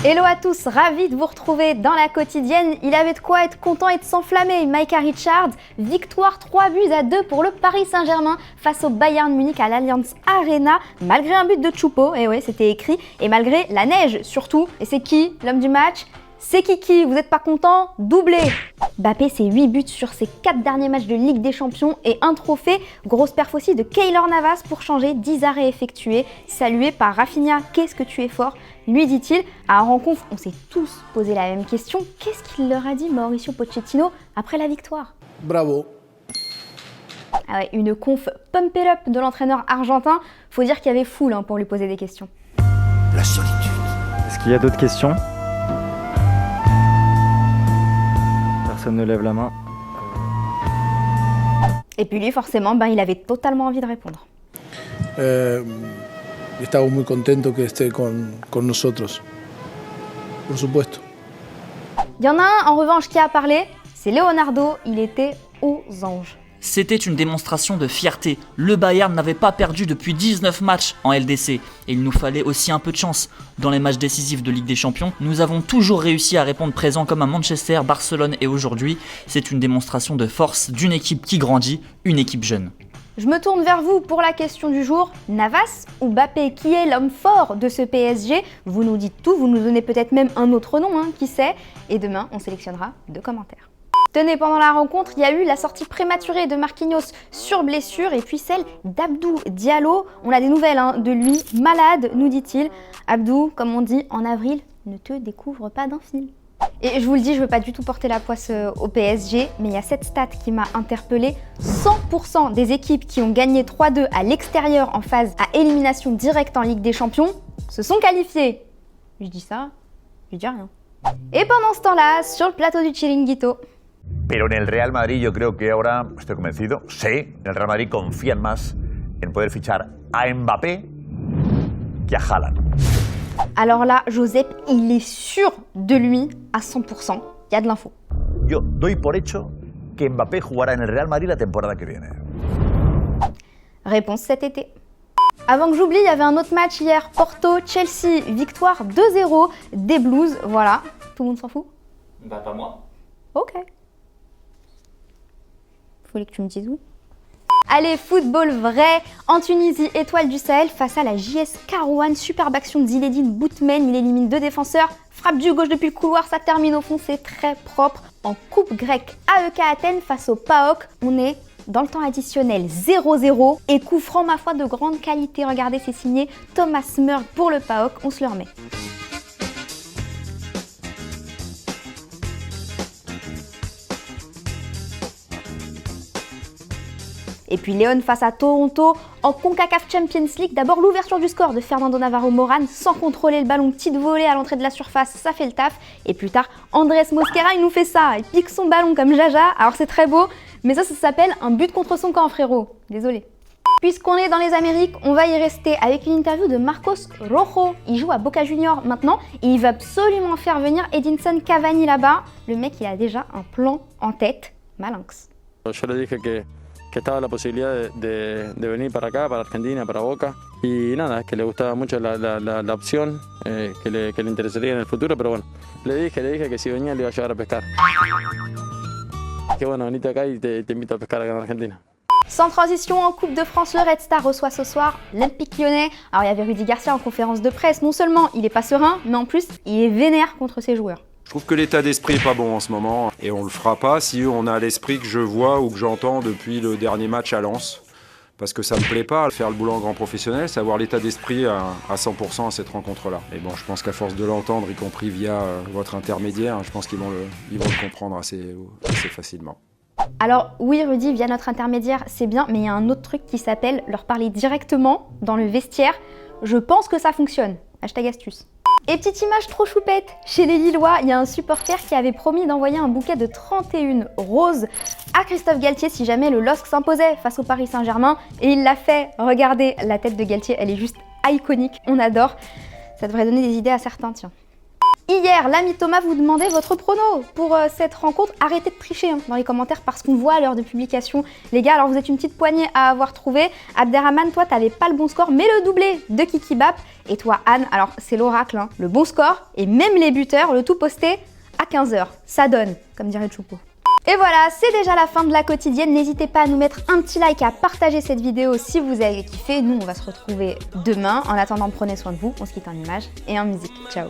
Hello à tous, ravi de vous retrouver dans la quotidienne. Il avait de quoi être content et de s'enflammer. Micah Richards, victoire 3-2 pour le Paris Saint-Germain face au Bayern Munich à l'Allianz Arena, malgré un but de Choupo, et ouais c'était écrit, et malgré la neige surtout. Et c'est qui l'homme du match? C'est Kiki, vous êtes pas content? Doublé. Mbappé, c'est 8 buts sur ses 4 derniers matchs de Ligue des Champions et un trophée. Grosse perf aussi de Keylor Navas pour changer, 10 arrêts effectués. Salué par Rafinha, qu'est-ce que tu es fort, lui dit-il. À rencontre, on s'est tous posé la même question. Qu'est-ce qu'il leur a dit Mauricio Pochettino après la victoire? Bravo. Ah ouais, une conf pump it up de l'entraîneur argentin. Faut dire qu'il y avait foule pour lui poser des questions. La solitude. Est-ce qu'il y a d'autres questions? Personne ne lève la main. Et puis lui, forcément, il avait totalement envie de répondre. Estamos muy contentos que esté con nosotros, por supuesto. Il y en a un, en revanche, qui a parlé, c'est Leonardo, il était aux anges. C'était une démonstration de fierté. Le Bayern n'avait pas perdu depuis 19 matchs en LDC. Et il nous fallait aussi un peu de chance. Dans les matchs décisifs de Ligue des Champions, nous avons toujours réussi à répondre présent comme à Manchester, Barcelone et aujourd'hui. C'est une démonstration de force d'une équipe qui grandit, une équipe jeune. Je me tourne vers vous pour la question du jour. Navas ou Mbappé, qui est l'homme fort de ce PSG? Vous nous dites tout, vous nous donnez peut-être même un autre nom, qui sait. Et demain, on sélectionnera 2 commentaires. Tenez, pendant la rencontre, il y a eu la sortie prématurée de Marquinhos sur blessure et puis celle d'Abdou Diallo. On a des nouvelles de lui, malade, nous dit-il. Abdou, comme on dit en avril, ne te découvre pas d'un fil. Et je vous le dis, je veux pas du tout porter la poisse au PSG, mais il y a cette stat qui m'a interpellée. 100% des équipes qui ont gagné 3-2 à l'extérieur en phase à élimination directe en Ligue des Champions se sont qualifiées. Je dis ça, je dis rien. Et pendant ce temps-là, sur le plateau du Chiringuito, Pero en el Real Madrid yo creo que ahora, estoy convencido, en el Real Madrid confían más en poder fichar a Mbappé que a Haaland. alors là, Josep, il est sûr de lui à 100%. Il y a de l'info. Yo doy por hecho que Mbappé jugará en el Real Madrid la temporada que viene. Réponse cet été. Avant que j'oublie, il y avait un autre match hier. Porto-Chelsea, victoire 2-0 des Blues. Voilà, tout le monde s'en fout? Pas moi. Ok. Fallait que tu me dises oui. Allez, football vrai. En Tunisie, étoile du Sahel face à la JS Karouane. Superbe action de Zinedine Boutmen. Il élimine 2 défenseurs. Frappe du gauche depuis le couloir. Ça termine au fond. C'est très propre. En coupe grecque, AEK Athènes face au PAOK. On est dans le temps additionnel 0-0. Et coup franc, ma foi, de grande qualité. Regardez, c'est signé Thomas Murg pour le PAOK. On se le remet. Et puis Léon face à Toronto en CONCACAF Champions League. D'abord l'ouverture du score de Fernando Navarro Moran sans contrôler le ballon, petite volée à l'entrée de la surface, ça fait le taf. Et plus tard, Andrés Mosquera, il nous fait ça, il pique son ballon comme Jaja. Alors c'est très beau, mais ça s'appelle un but contre son camp, frérot. Désolé. Puisqu'on est dans les Amériques, on va y rester avec une interview de Marcos Rojo. Il joue à Boca Juniors maintenant et il va absolument faire venir Edinson Cavani là-bas. Le mec, il a déjà un plan en tête. Malinx. Yo le dije que estaba la posibilidad de venir para acá, para Argentina, para Boca. Y nada, que le gustaba mucho la opción, que le interesaría en el futuro, pero bueno, le dije que si venía le iba a llevar a pescar. Que bueno, venite acá y te invito a pescar acá en Argentina. Sans transition, en Coupe de France, le Red Star reçoit ce soir l'Olympique Lyonnais. Alors il y avait Rudy Garcia en conférence de presse. Non seulement il est pas serein, mais en plus il est vénère contre ses joueurs. Je trouve que l'état d'esprit est pas bon en ce moment et on le fera pas si on a l'esprit que je vois ou que j'entends depuis le dernier match à Lens. Parce que ça me plaît pas, faire le boulot en grand professionnel, c'est avoir l'état d'esprit à 100% à cette rencontre-là. Et bon, je pense qu'à force de l'entendre, y compris via votre intermédiaire, je pense qu'ils vont le comprendre assez facilement. Alors oui Rudy, via notre intermédiaire, c'est bien, mais il y a un autre truc qui s'appelle leur parler directement dans le vestiaire. Je pense que ça fonctionne. #astuce. Et petite image trop choupette, chez les Lillois, il y a un supporter qui avait promis d'envoyer un bouquet de 31 roses à Christophe Galtier si jamais le LOSC s'imposait face au Paris Saint-Germain. Et il l'a fait. Regardez, la tête de Galtier, elle est juste iconique, on adore. Ça devrait donner des idées à certains, tiens. Hier, l'ami Thomas vous demandait votre prono pour cette rencontre. Arrêtez de tricher dans les commentaires parce qu'on voit à l'heure de publication. Les gars, alors vous êtes une petite poignée à avoir trouvé. Abderrahman, toi, t'avais pas le bon score, mais le doublé de Kiki Bap. Et toi, Anne, alors c'est l'oracle, le bon score et même les buteurs, le tout posté à 15h. Ça donne, comme dirait Choupo. Et voilà, c'est déjà la fin de la quotidienne. N'hésitez pas à nous mettre un petit like, à partager cette vidéo si vous avez kiffé. Nous, on va se retrouver demain. En attendant, prenez soin de vous. On se quitte en images et en musique. Ciao.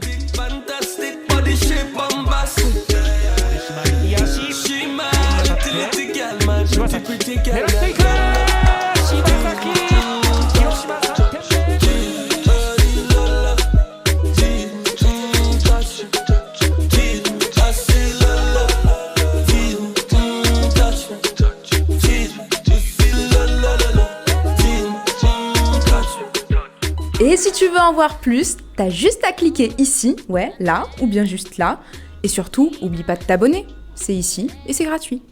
Et si tu veux en voir plus, t'as juste à cliquer ici, ouais, là, ou bien juste là. Et surtout, oublie pas de t'abonner. C'est ici et c'est gratuit.